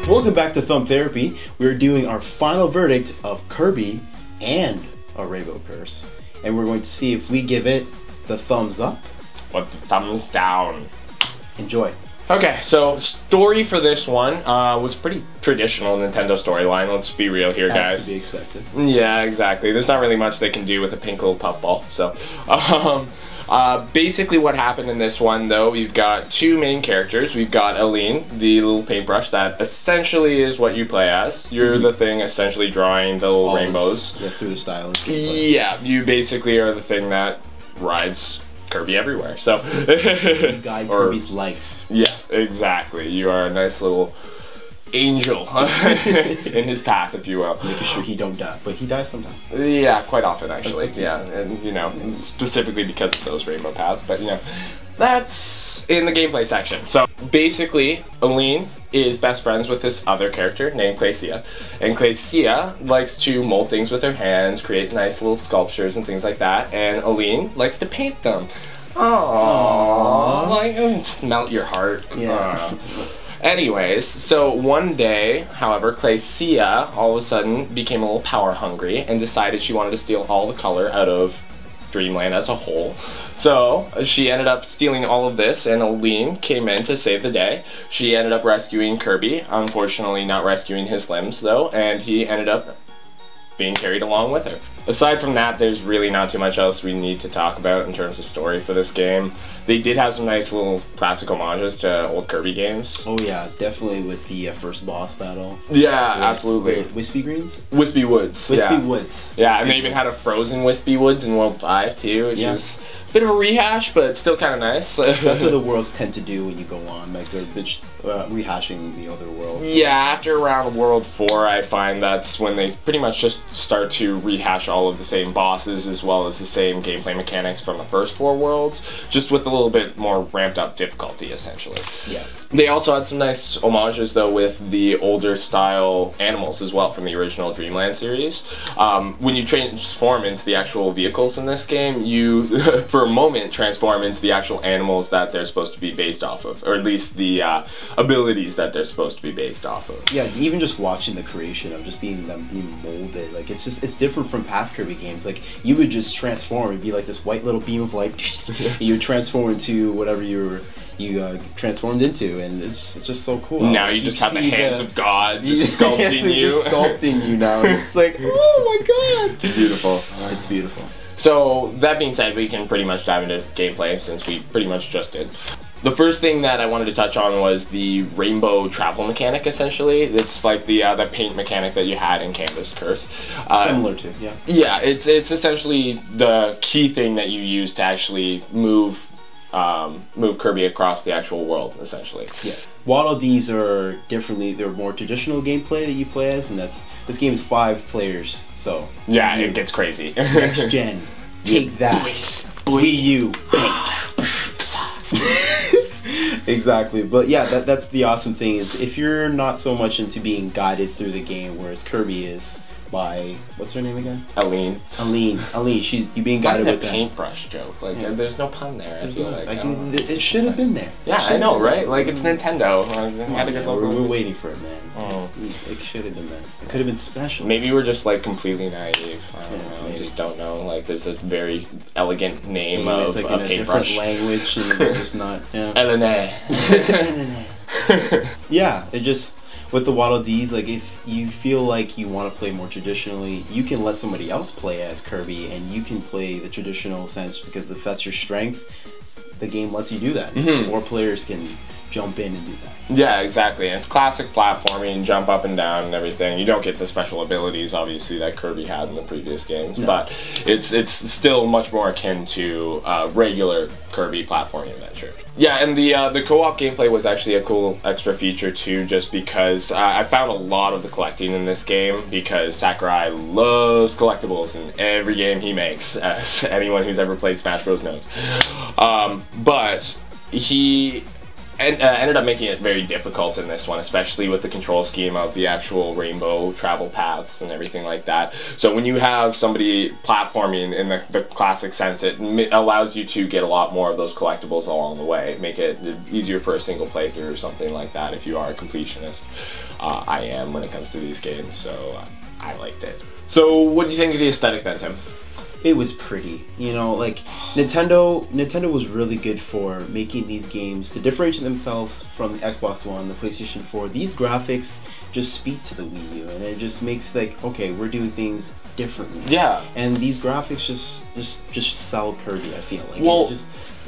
Welcome back to Thumb Therapy. We're doing our final verdict of Kirby and a Rainbow Curse. And we're going to see if we give it the thumbs up or the thumbs down. Enjoy. Okay, so story for this one was pretty traditional Nintendo storyline. Let's be real here, guys. Has to be expected. Yeah, exactly. There's not really much they can do with a pink little puffball. So, basically what happened in this one, though, we've got two main characters. We've got Aline, the little paintbrush that essentially is what you play as. You're the thing essentially drawing the little rainbows. Yeah, through the style. Yeah, you basically are the thing that rides Kirby everywhere. So, you guide Kirby's life. Yeah, exactly. You are a nice little angel in his path, if you will. Making sure he don't die, but he dies sometimes. Yeah, quite often actually. Yeah, and you know, specifically because of those rainbow paths. But you know, that's in the gameplay section. So basically, Aline is best friends with this other character named Claycia, and Claycia likes to mold things with her hands, create nice little sculptures and things like that. And Aline likes to paint them. Aww, like just melt your heart. Yeah. Anyways, so one day, however, Claycia all of a sudden became a little power hungry and decided she wanted to steal all the color out of Dreamland as a whole. So she ended up stealing all of this, and Aline came in to save the day. She ended up rescuing Kirby, unfortunately not rescuing his limbs though, and he ended up being carried along with her. Aside from that, there's really not too much else we need to talk about in terms of story for this game. They did have some nice little classic homages to old Kirby games. Oh yeah, definitely with the first boss battle. Yeah, absolutely. Wispy Greens? Wispy Woods. Wispy yeah. Woods. Yeah, Wispy and they even had a frozen Wispy Woods in World 5 too, which is a bit of a rehash, but it's still kind of nice. That's what the worlds tend to do when you go on, like they're rehashing the other worlds. Yeah, after around World 4, I find that's when they pretty much just start to rehash all of the same bosses as well as the same gameplay mechanics from the first 4 worlds, just with a little bit more ramped up difficulty, essentially. Yeah. They also had some nice homages, though, with the older style animals as well from the original Dreamland series. When you transform into the actual vehicles in this game, you, for a moment, transform into the actual animals that they're supposed to be based off of, or at least the abilities that they're supposed to be based off of. Yeah, even just watching the creation of just being molded, like it's different from past Kirby games. Like you would just transform, it'd be like this white little beam of light. You would transform into whatever you transformed into, and it's just so cool. Now you just have the hands of God just sculpting you. Just sculpting you now. It's like, oh my god. Beautiful. It's beautiful. So, that being said, we can pretty much dive into gameplay since we pretty much just did. The first thing that I wanted to touch on was the rainbow travel mechanic, essentially. It's like the paint mechanic that you had in Canvas Curse. Similar to, yeah. Yeah, it's essentially the key thing that you use to actually move Kirby across the actual world, essentially. Yeah. Waddle Dees are they're more traditional gameplay that you play as, and this game is 5 players, so. Yeah, it gets crazy. Next gen. Take that. Wii U. Exactly, but yeah, that's the awesome thing is if you're not so much into being guided through the game, whereas Kirby is by what's her name again? Aline. Aline. You being guided with a paintbrush joke. Like there's no pun there. I feel like it should have been there. Yeah, I know, right? Like it's Nintendo. We're waiting for it, man. Oh. It should have been there. It could have been special. Maybe we're just like completely naive. I don't know. I just don't know. Like there's a very elegant name of like a paintbrush. Different language and they're just not. Yeah. LNA. Yeah, it just. With the Waddle Dees, like if you feel like you want to play more traditionally, you can let somebody else play as Kirby, and you can play the traditional sense because if that's your strength, the game lets you do that. 4 players can jump in and do that. Yeah, exactly. And it's classic platforming, jump up and down and everything. You don't get the special abilities, obviously, that Kirby had in the previous games, but it's still much more akin to regular Kirby platforming adventure. Yeah, and the co-op gameplay was actually a cool extra feature too, just because I found a lot of the collecting in this game because Sakurai loves collectibles in every game he makes, as anyone who's ever played Smash Bros. Knows. But he ended up making it very difficult in this one, especially with the control scheme of the actual rainbow travel paths and everything like that. So when you have somebody platforming in the classic sense, it allows you to get a lot more of those collectibles along the way, make it easier for a single playthrough or something like that if you are a completionist. I am when it comes to these games, so I liked it. So what do you think of the aesthetic then, Tim? It was pretty, you know, like Nintendo was really good for making these games to differentiate themselves from the Xbox One, the PlayStation 4. These graphics just speak to the Wii U, and it just makes like, okay, we're doing things differently. Yeah. And these graphics just sell Kirby, I feel like. Well,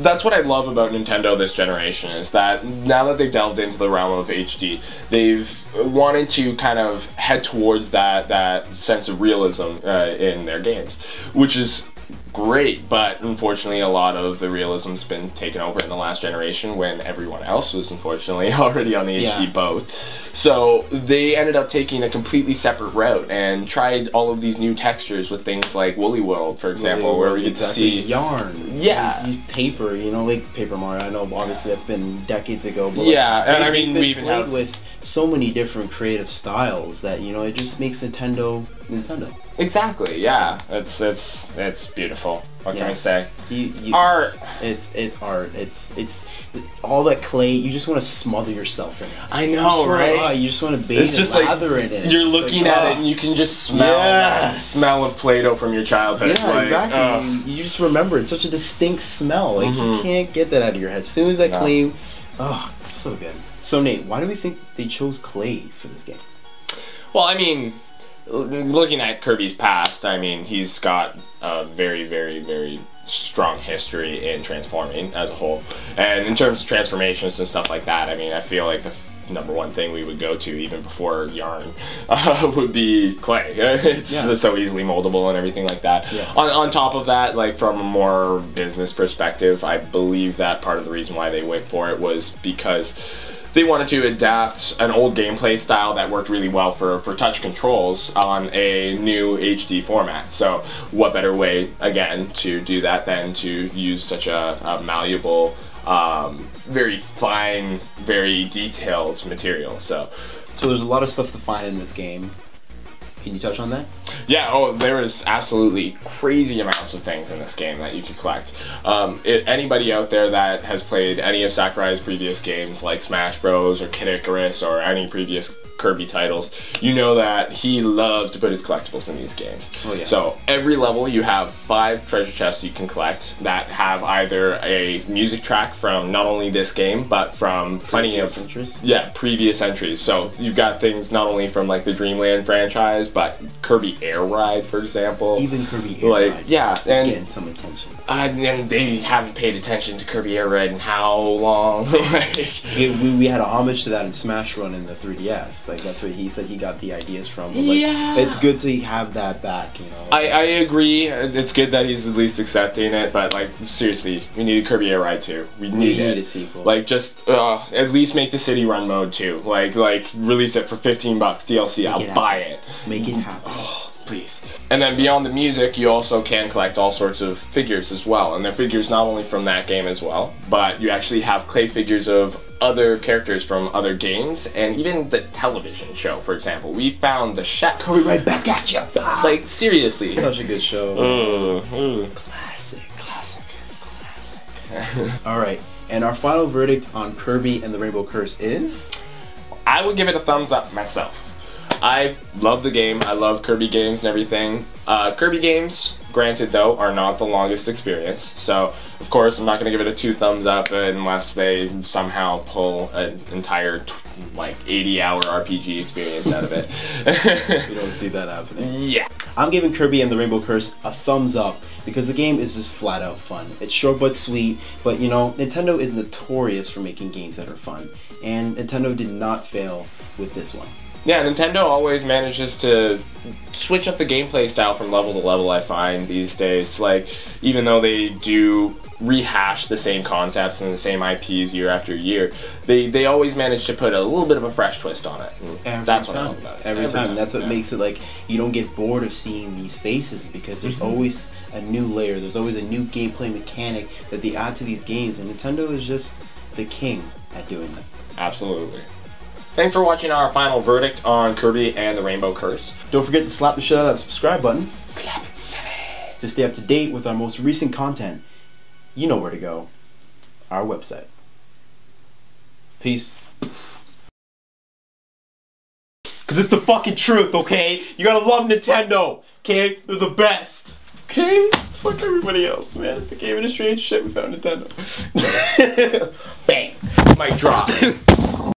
that's what I love about Nintendo this generation, is that now that they've delved into the realm of HD, they've wanted to kind of head towards that sense of realism in their games, which is great, but unfortunately a lot of the realism's been taken over in the last generation when everyone else was unfortunately already on the HD boat. So they ended up taking a completely separate route and tried all of these new textures with things like Woolly World, for example, where we get to see yarn, paper, you know, like Paper Mario. I know obviously that's been decades ago, but and I mean we even have with so many different creative styles that, you know, it just makes Nintendo. Exactly, yeah. It's beautiful. What can I say? Art. It's art. It's all that clay. You just want to smother yourself in it. I know, right? You just want to bathe and lather in it. You're looking at it and you can just smell that smell of Play-Doh from your childhood. Yeah, like, exactly. You just remember it's such a distinct smell. Like you can't get that out of your head. As soon as that clay, so good. So Nate, why do we think they chose clay for this game? Well, I mean, looking at Kirby's past, I mean, he's got a very, very, very strong history in transforming as a whole. And in terms of transformations and stuff like that, I mean, I feel like the number one thing we would go to even before yarn would be clay. It's so easily moldable and everything like that. On top of that, like from a more business perspective, I believe that part of the reason why they went for it was because they wanted to adapt an old gameplay style that worked really well for touch controls on a new HD format. So what better way, again, to do that than to use such a malleable, very fine, very detailed material. So there's a lot of stuff to find in this game. Can you touch on that? Yeah, there is absolutely crazy amounts of things in this game that you could collect. Anybody out there that has played any of Sakurai's previous games, like Smash Bros. Or Kid Icarus, or any previous Kirby titles, you know that he loves to put his collectibles in these games. Oh, yeah. So every level you have 5 treasure chests you can collect that have either a music track from not only this game, but from plenty of previous entries. So you've got things not only from like the Dreamland franchise, but Kirby Air Ride, for example. Even Kirby Air Ride. Yeah, and getting some attention. And they haven't paid attention to Kirby Air Ride in how long? we had a homage to that in Smash Run in the 3DS. Like that's where he said he got the ideas from. But, like, it's good to have that back, you know. I agree. It's good that he's at least accepting it, but like seriously, we needed Kirby Air Ride 2. We need a sequel. Like just at least make the City Run mode too. Like release it for $15 DLC. I'll buy it. Make it happen. Oh, please. And then beyond the music, you also can collect all sorts of figures as well. And they're figures not only from that game as well, but you actually have clay figures of other characters from other games, and even the television show, for example. We found the chef. Coming right back at you. Like, seriously. Such a good show. Classic. Alright, and our final verdict on Kirby and the Rainbow Curse is? I would give it a thumbs up myself. I love the game. I love Kirby games and everything. Kirby games, granted though, are not the longest experience. So, of course, I'm not going to give it a 2 thumbs up unless they somehow pull an entire, 80-hour RPG experience out of it. You don't see that happening. Yeah. I'm giving Kirby and the Rainbow Curse a thumbs up because the game is just flat out fun. It's short but sweet, but you know, Nintendo is notorious for making games that are fun. And Nintendo did not fail with this one. Yeah, Nintendo always manages to switch up the gameplay style from level to level, I find, these days. Like, even though they do rehash the same concepts and the same IPs year after year, they always manage to put a little bit of a fresh twist on it. That's what I love about it. Every time. That's what makes it like, you don't get bored of seeing these faces because there's always a new layer, there's always a new gameplay mechanic that they add to these games, and Nintendo is just the king at doing that. Absolutely. Thanks for watching our final verdict on Kirby and the Rainbow Curse. Don't forget to slap the shit out of that subscribe button. Slap it, silly. To stay up to date with our most recent content. You know where to go. Our website. Peace. Cause it's the fucking truth, okay? You gotta love Nintendo, okay? They're the best. Okay? Fuck everybody else, man. The game industry ain't shit without Nintendo. Bang. Mic drop.